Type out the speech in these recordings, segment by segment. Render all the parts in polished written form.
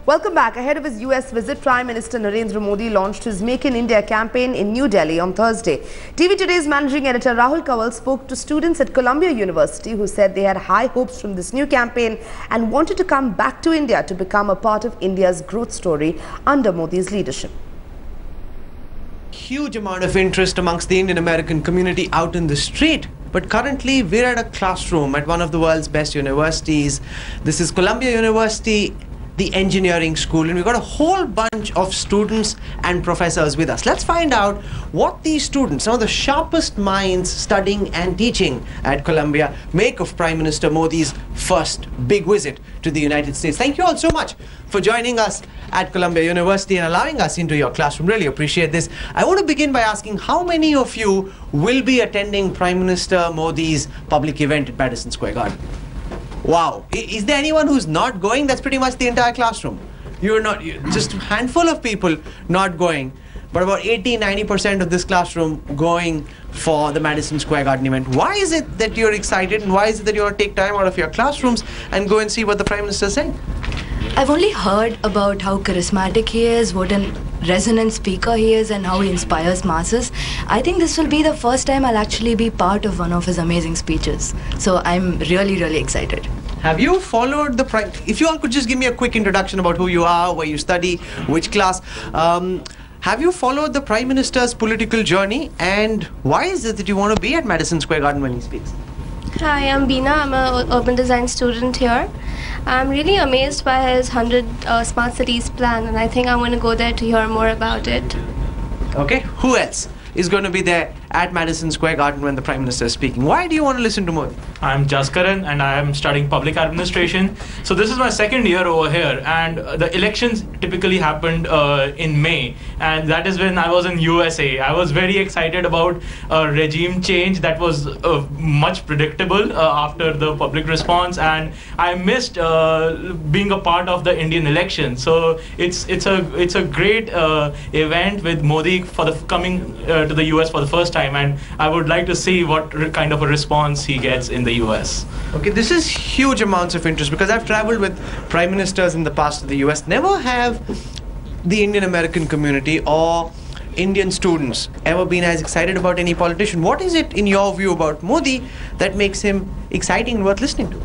Welcome back. Ahead of his US visit, Prime Minister Narendra Modi launched his Make in India campaign in New Delhi on Thursday. TV Today's managing editor Rahul Kawal spoke to students at Columbia University who said they had high hopes from this new campaign and wanted to come back to India to become a part of India's growth story under Modi's leadership. Huge amount of interest amongst the Indian American community out in the street. But currently we're at a classroom at one of the world's best universities. This is Columbia University, the engineering school, and we've got a whole bunch of students and professors with us. Let's find out what these students, some of the sharpest minds studying and teaching at Columbia, make of Prime Minister Modi's first big visit to the United States. Thank you all so much for joining us at Columbia University and allowing us into your classroom. Really appreciate this. I want to begin by asking how many of you will be attending Prime Minister Modi's public event at Madison Square Garden? Wow. Is there anyone who's not going? That's pretty much the entire classroom. Just a handful of people not going, but about 80-90% of this classroom going for the Madison Square Garden event. Why is it that you're excited, and why is it that you want to take time out of your classrooms and go and see what the Prime Minister is saying? I've only heard about how charismatic he is, what a resonant speaker he is, and how he inspires masses. I think this will be the first time I'll actually be part of one of his amazing speeches. So I'm really, really excited. Have you followed the Prime... If you all could just give me a quick introduction about who you are, where you study, which class. Have you followed the Prime Minister's political journey, and why is it that you want to be at Madison Square Garden when he speaks? Hi, I'm Beena. I'm an urban design student here. I'm really amazed by his 100 smart cities plan, and I think I'm going to go there to hear more about it. Okay, who else is going to be there at Madison Square Garden when the Prime Minister is speaking? Why do you want to listen to Modi? I'm Jaskaran and I am studying public administration. So this is my second year over here, and the elections typically happened in May, and that is when I was in USA. I was very excited about a regime change that was much predictable after the public response, and I missed being a part of the Indian election. So it's a great event with Modi for the coming to the US for the first time, and I would like to see what kind of a response he gets in the US. Okay, this is huge amounts of interest, because I've traveled with Prime Ministers in the past to the US. Never have the Indian American community or Indian students ever been as excited about any politician. What is it in your view about Modi that makes him exciting and worth listening to?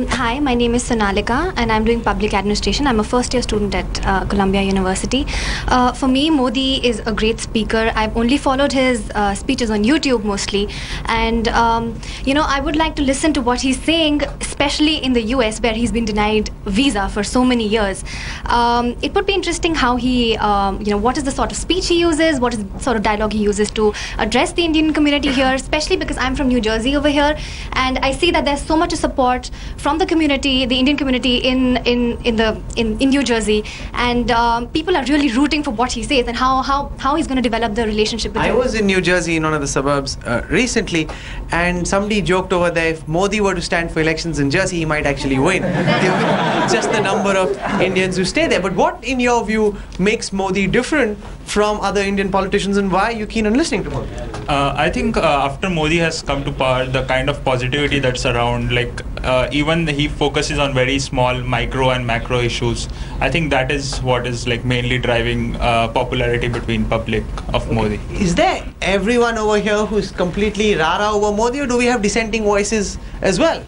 Hi, my name is Sonalika and I'm doing public administration. I'm a first-year student at Columbia University. For me, Modi is a great speaker. I've only followed his speeches on YouTube mostly, and I would like to listen to what he's saying, especially in the US where he's been denied visa for so many years. It would be interesting how he, what is the sort of speech he uses, what is the sort of dialogue he uses to address the Indian community here, especially because I'm from New Jersey over here, and I see that there's so much support from the community, the Indian community in New Jersey, and people are really rooting for what he says and how he's going to develop the relationship with I them. was in New Jersey in one of the suburbs recently, and somebody joked over there, if Modi were to stand for elections in Jersey, he might actually win. Just the number of Indians who stay there. But what, in your view, makes Modi different from other Indian politicians, and why are you keen on listening to Modi? I think after Modi has come to power, the kind of positivity that's around, even he focuses on very small micro and macro issues. I think that is what is mainly driving popularity between public of Modi. Is there everyone over here who's completely rara over Modi, or do we have dissenting voices as well?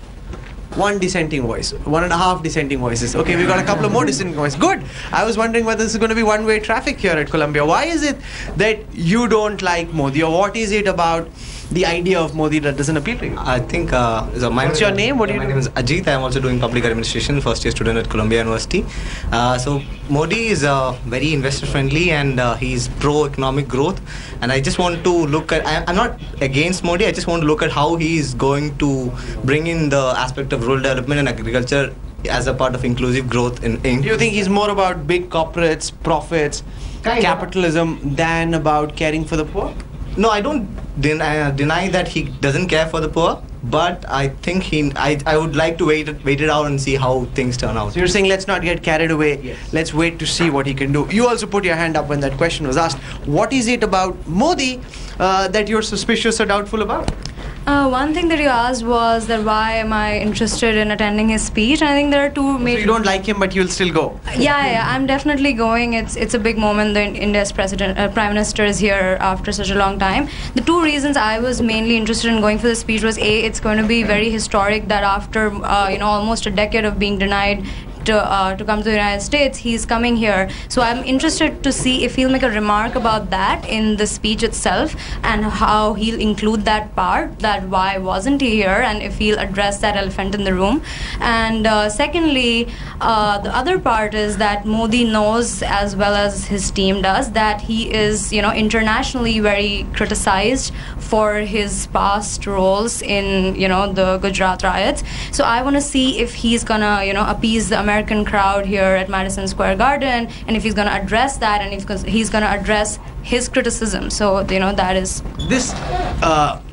One dissenting voice, 1.5 dissenting voices. Okay, we've got a couple of more dissenting voices. Good. I was wondering whether this is going to be one-way traffic here at Columbia. Why is it that you don't like Modi, or what is it about the idea of Modi that doesn't appeal to you? I think what's your name? My name is Ajit. I am also doing public administration, first-year student at Columbia University. So Modi is very investor-friendly, and he's pro-economic growth. And I just want to look at, I'm not against Modi, I just want to look at how he is going to bring in the aspect of rural development and agriculture as a part of inclusive growth in India. Do you think he's more about big corporates, profits, capitalism than about caring for the poor? No, I don't deny that he doesn't care for the poor, but I think I would like to wait it out and see how things turn out. So you're saying let's not get carried away. Yes. Let's wait to see what he can do. You also put your hand up when that question was asked. What is it about Modi that you're suspicious or doubtful about? One thing that you asked was that why am I interested in attending his speech? And I think there are two major. So you don't like him, but you'll still go. Yeah, I'm definitely going. It's a big moment that India's prime minister is here after such a long time. The two reasons I was mainly interested in going for the speech was it's going to be very historic that after almost a decade of being denied to come to the United States, he's coming here. So I'm interested to see if he'll make a remark about that in the speech itself and how he'll include that part, that why wasn't he here, and if he'll address that elephant in the room. And secondly, the other part is that Modi knows, as well as his team does, that he is internationally very criticized for his past roles in the Gujarat riots. So I want to see if he's gonna appease the American crowd here at Madison Square Garden, and if he's going to address that, and if he's going to address his criticism. So that is this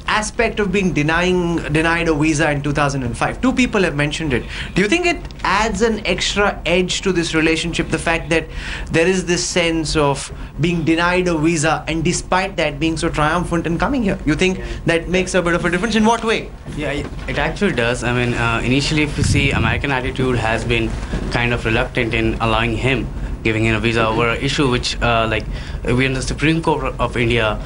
aspect of being denied a visa in 2005. Two people have mentioned it. Do you think it adds an extra edge to this relationship, the fact that there is this sense of being denied a visa and despite that being so triumphant and coming here? You think that makes a bit of a difference? In what way? Yeah, it actually does. I mean, initially, if you see, American attitude has been kind of reluctant in allowing him, giving him a visa over an issue which, when the Supreme Court of India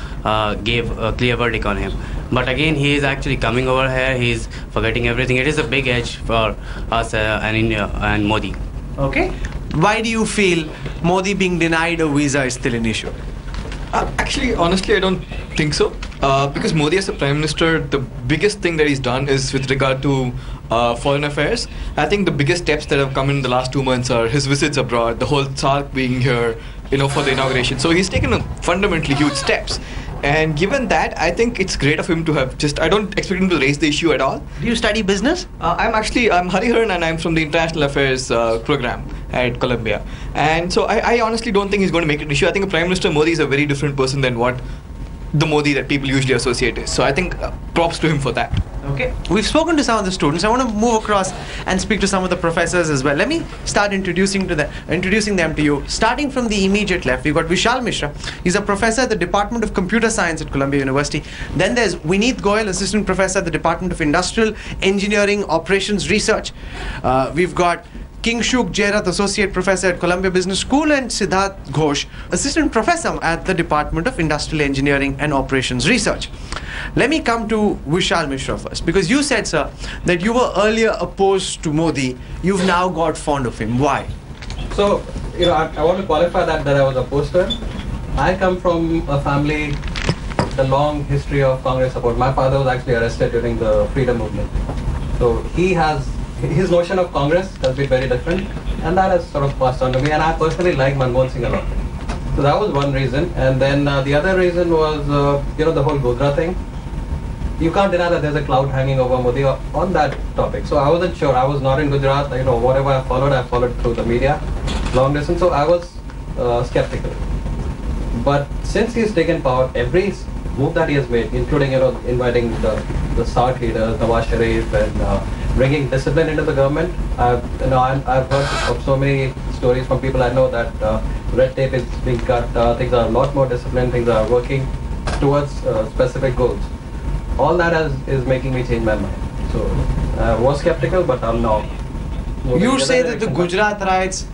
gave a clear verdict on him. But again, he is actually coming over here. He's forgetting everything. It is a big edge for us and India and Modi. Okay. Why do you feel Modi being denied a visa is still an issue? Actually, honestly, I don't think so. Because Modi as a Prime Minister, the biggest thing that he's done is with regard to foreign affairs. I think the biggest steps that have come in the last 2 months are his visits abroad, the whole SARC being here, for the inauguration. So he's taken fundamentally huge steps. And given that, I think it's great of him to have I don't expect him to raise the issue at all. Do you study business? I'm Hariharan, and I'm from the International Affairs program at Columbia. And so I honestly don't think he's going to make it an issue. I think Prime Minister Modi is a very different person than what the Modi that people usually associate is. So I think props to him for that. Okay. We've spoken to some of the students. I want to move across and speak to some of the professors as well. Let me start introducing them to you. Starting from the immediate left, we've got Vishal Mishra. He's a professor at the Department of Computer Science at Columbia University. Then there's Vineet Goyal, assistant professor at the Department of Industrial Engineering Operations Research. We've got Kingshuk Jairat, Associate Professor at Columbia Business School, and Siddharth Ghosh, Assistant Professor at the Department of Industrial Engineering and Operations Research. Let me come to Vishal Mishra first, because you said, sir, that you were earlier opposed to Modi. You've now got fond of him. Why? So, I want to qualify that I was opposed to him. I come from a family with a long history of Congress support. My father was actually arrested during the freedom movement. So his notion of Congress has been very different, and that has sort of passed on to me, and I personally like Manmohan Singh a lot. So that was one reason, and then the other reason was, the whole Gujarat thing. You can't deny that there's a cloud hanging over Modi on that topic. So I wasn't sure. I was not in Gujarat. Whatever I followed through the media, long distance. So I was skeptical. But since he's taken power, every move that he has made, including inviting the SARC leaders, Nawaz Sharif, and bringing discipline into the government. I've heard of so many stories from people I know that red tape is being cut, things are a lot more disciplined, things are working towards specific goals. All that is making me change my mind. So I was skeptical, but I'm now. You say that the Gujarat riots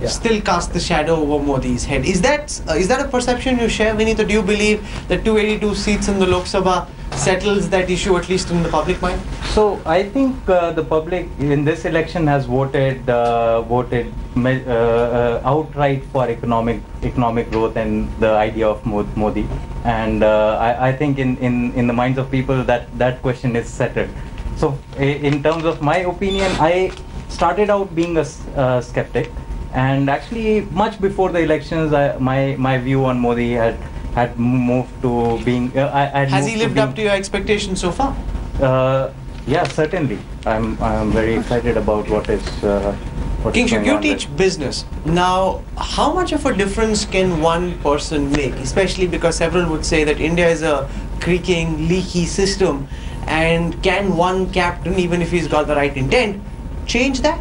still cast the shadow over Modi's head. Is that a perception you share, Vineet? Do you believe that 282 seats in the Lok Sabha settles that issue, at least in the public mind? So I think the public in this election has voted outright for economic growth and the idea of Modi, and I think in the minds of people that question is settled. So in terms of my opinion, I started out being a skeptic, and actually much before the elections, my view on Modi had moved to being. Has he lived up to your expectations so far? Yeah, certainly. I'm very excited about what is. Kingshuk, you teach business. Now, how much of a difference can one person make? Especially because several would say that India is a creaking, leaky system, and can one captain, even if he's got the right intent, change that?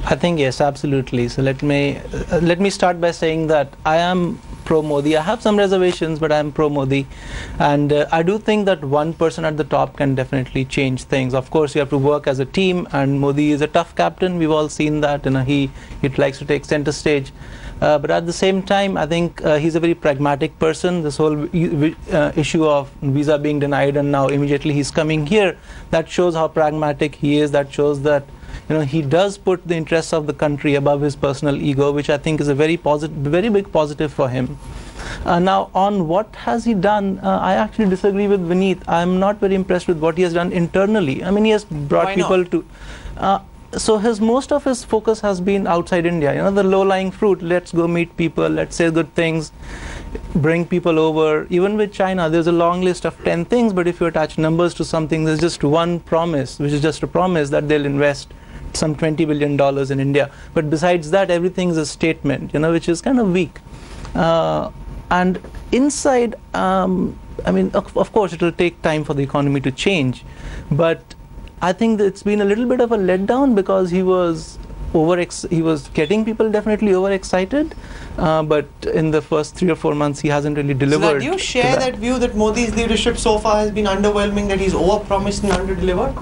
I think yes, absolutely. So let me start by saying that I am pro-Modi. I have some reservations, but I'm pro-Modi. And I do think that one person at the top can definitely change things. Of course, you have to work as a team, and Modi is a tough captain. We've all seen that. He likes to take center stage. But at the same time, I think he's a very pragmatic person. This whole issue of visa being denied and now immediately he's coming here, that shows how pragmatic he is. That shows that he does put the interests of the country above his personal ego, which I think is a very big positive for him. Now, on what has he done, I actually disagree with Vineet. I'm not very impressed with what he has done internally. I mean, he has brought people to... So most of his focus has been outside India. The low-lying fruit. Let's go meet people. Let's say good things. Bring people over. Even with China, there's a long list of 10 things. But if you attach numbers to something, there's just one promise, which is just a promise that they'll invest some $20 billion in India. But besides that, everything is a statement, which is kind of weak. And inside, I mean, of course, it will take time for the economy to change. But I think that it's been a little bit of a letdown because he was getting people definitely overexcited, but in the first 3 or 4 months he hasn't really delivered. So do you share that view that Modi's leadership so far has been underwhelming, that he's overpromised and underdelivered?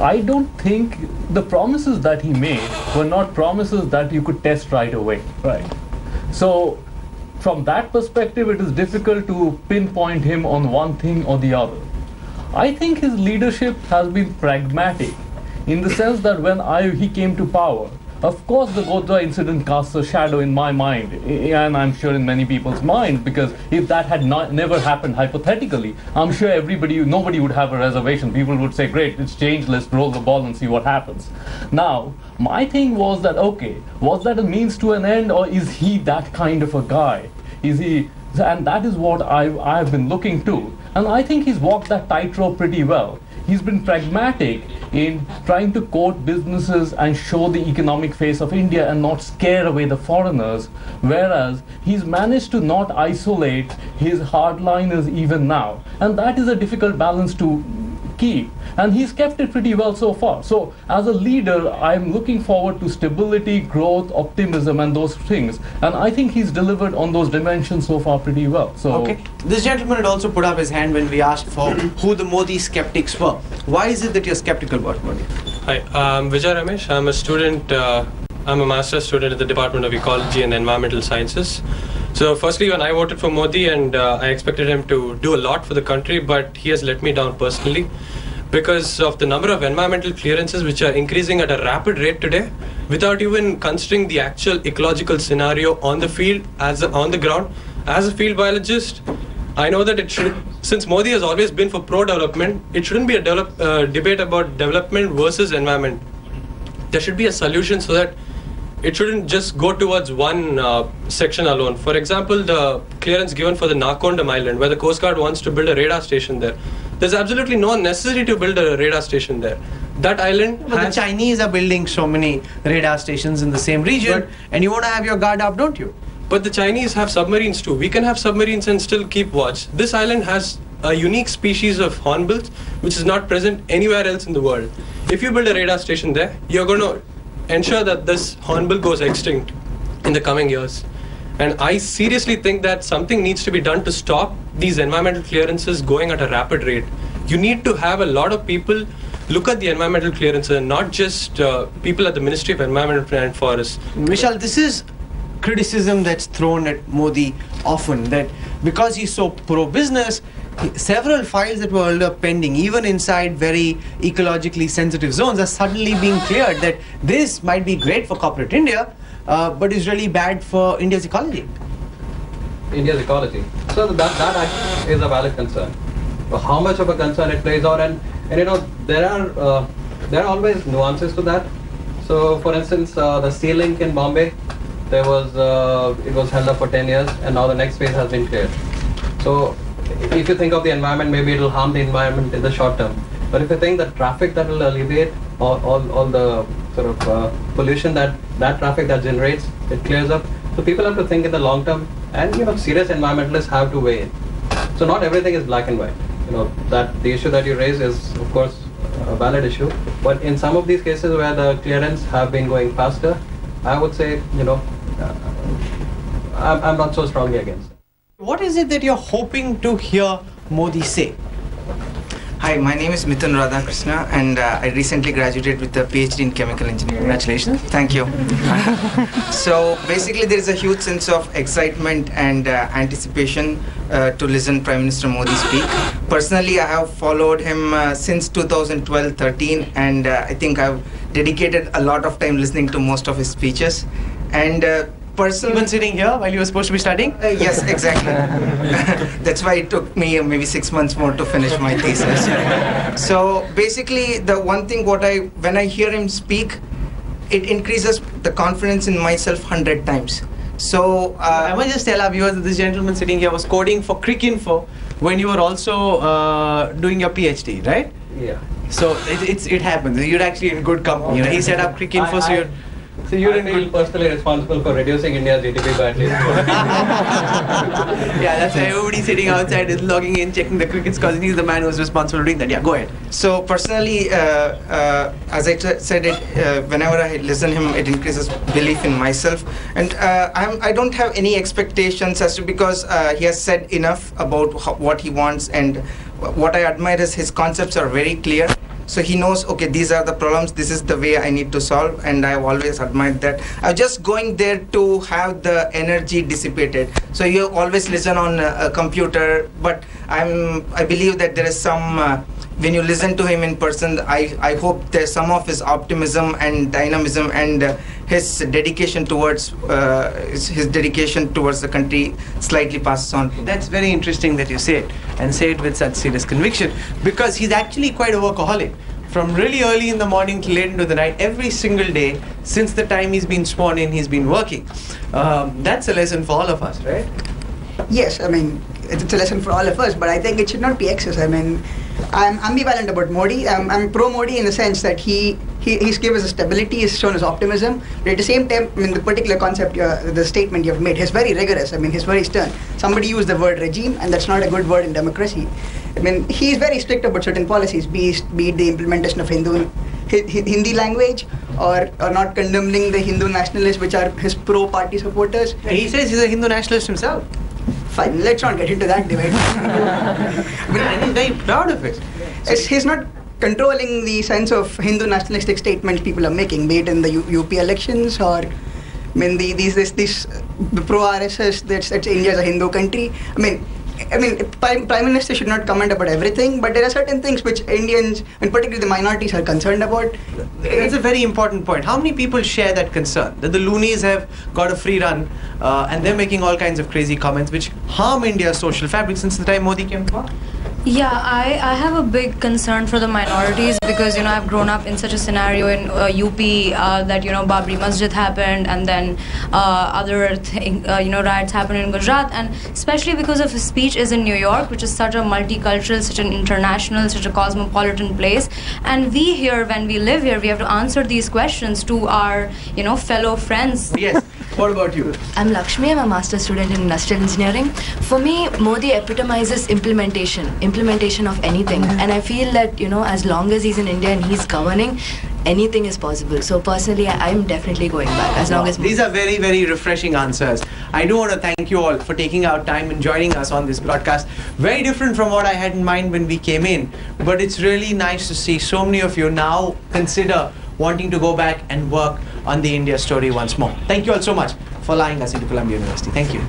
I don't think the promises that he made were not promises that you could test right away, right? So from that perspective, it is difficult to pinpoint him on one thing or the other. I think his leadership has been pragmatic in the sense that when he came to power, of course the Godhra incident casts a shadow in my mind, and I'm sure in many people's mind, because if that had never happened hypothetically, I'm sure nobody would have a reservation. People would say, great, it's changed, let's roll the ball and see what happens. Now, my thing was that, okay, was that a means to an end, or is he that kind of a guy? Is he... And that is what I've been looking to. And I think he's walked that tightrope pretty well. He's been pragmatic in trying to court businesses and show the economic face of India and not scare away the foreigners, whereas he's managed to not isolate his hardliners even now. And that is a difficult balance to keep. And he's kept it pretty well so far. So as a leader, I'm looking forward to stability, growth, optimism, and those things. And I think he's delivered on those dimensions so far pretty well. So okay. This gentleman had also put up his hand when we asked for who the Modi skeptics were. Why is it that you're skeptical about Modi? Hi, I'm Vijay Ramesh. I'm a student, I'm a master's student at the Department of Ecology and Environmental Sciences. So firstly, when I voted for Modi, and I expected him to do a lot for the country, but he has let me down personally because of the number of environmental clearances which are increasing at a rapid rate today without even considering the actual ecological scenario on the field, on the ground. As a field biologist, I know that since Modi has always been for pro-development, it shouldn't be a debate about development versus environment. There should be a solution so that it shouldn't just go towards one section alone. For example, the clearance given for the Narendra Island, where the Coast Guard wants to build a radar station there. There's absolutely no necessity to build a radar station there. That island... But the Chinese are building so many radar stations in the same region, and you want to have your guard up, don't you? But the Chinese have submarines too. We can have submarines and still keep watch. This island has a unique species of hornbills, which is not present anywhere else in the world. If you build a radar station there, you're going to ensure that this hornbill goes extinct in the coming years. And I seriously think that something needs to be done to stop these environmental clearances going at a rapid rate. You need to have a lot of people look at the environmental clearances and not just people at the Ministry of Environment and Forests. Vishal, this is criticism that's thrown at Modi often, that because he's so pro-business, several files that were earlier pending, even inside very ecologically sensitive zones, are suddenly being cleared. That this might be great for corporate India, but is really bad for India's ecology. India's ecology. So that is a valid concern. So how much of a concern it plays out, and there are always nuances to that. So for instance, the sea link in Bombay, it was held up for 10 years, and now the next phase has been cleared. So if you think of the environment, maybe it will harm the environment in the short term. But if you think the traffic that will alleviate all the sort of pollution that traffic that generates, it clears up. So people have to think in the long term, and serious environmentalists have to weigh in. So not everything is black and white. That the issue that you raise is of course a valid issue, but in some of these cases where the clearance have been going faster, I would say I'm not so strongly against it. What is it that you're hoping to hear Modi say? Hi, my name is Mithun Radhakrishna and I recently graduated with a PhD in chemical engineering. Congratulations. Thank you. So basically there is a huge sense of excitement and anticipation to listen Prime Minister Modi speak. Personally, I have followed him since 2012-13 and I think I've dedicated a lot of time listening to most of his speeches. And personally, even sitting here while you were supposed to be studying? Yes, exactly. That's why it took me maybe 6 months more to finish my thesis. So basically, the one thing when I hear him speak, it increases the confidence in myself 100 times. So I must just tell our viewers that this gentleman sitting here was coding for Cricinfo when you were also doing your PhD, right? Yeah. So it happens. You're actually in good company. You know, he set up Cricinfo, so you're. So you're personally responsible for reducing India's GDP by at least. Yeah, that's why everybody sitting outside is logging in, checking the cricket scores, and he's the man who's responsible for doing that. Yeah, go ahead. So personally, as I said it, whenever I listen to him, it increases belief in myself, and I don't have any expectations as to, because he has said enough about what he wants, and what I admire is his concepts are very clear. So he knows, okay, these are the problems, this is the way I need to solve, and I've always admired that. I'm just going there to have the energy dissipated. So you always listen on a computer, but I believe that there is some, when you listen to him in person, I hope there's some of his optimism and dynamism and his dedication towards the country slightly passes on. That's very interesting that you say it, and say it with such serious conviction, because he's actually quite a workaholic. From really early in the morning till late into the night, every single day since the time he's been sworn in, he's been working. That's a lesson for all of us, right? Yes, I mean, it's a lesson for all of us, but I think it should not be excess. I mean, I'm ambivalent about Modi. I'm pro-Modi in the sense that he's given us stability, he's shown us optimism, but at the same time, I mean, the particular concept, the statement you've made, he's very rigorous. I mean, he's very stern. Somebody used the word regime, and that's not a good word in democracy. I mean, he's very strict about certain policies, be it the implementation of Hindi language, or not condemning the Hindu nationalists, which are his pro-party supporters. He says he's a Hindu nationalist himself. Fine, let's not get into that debate. And he's very proud of it. He's not controlling the sense of Hindu nationalistic statements people are making, be it in the UP elections, or I mean these pro-RSS that India is a Hindu country. I mean, Prime Minister should not comment about everything, but there are certain things which Indians, and particularly the minorities, are concerned about. That's a very important point. How many people share that concern, that the loonies have got a free run and they're making all kinds of crazy comments which harm India's social fabric since the time Modi came to power? Yeah, I have a big concern for the minorities because, you know, I've grown up in such a scenario in UP that, you know, Babri Masjid happened, and then other riots happened in Gujarat, and especially because of his speech is in New York, which is such a multicultural, such an international, such a cosmopolitan place. And we here, when we live here, we have to answer these questions to our, you know, fellow friends. Yes. What about you? I'm Lakshmi. I'm a master's student in industrial engineering. For me, Modi epitomizes implementation of anything. And I feel that, you know, as long as he's in India and he's governing, anything is possible. So personally, I'm definitely going back as long as... These are very, very refreshing answers. I do want to thank you all for taking out time and joining us on this broadcast. Very different from what I had in mind when we came in. But it's really nice to see so many of you now consider wanting to go back and work on the India story once more. Thank you all so much for allowing us into Columbia University. Thank you.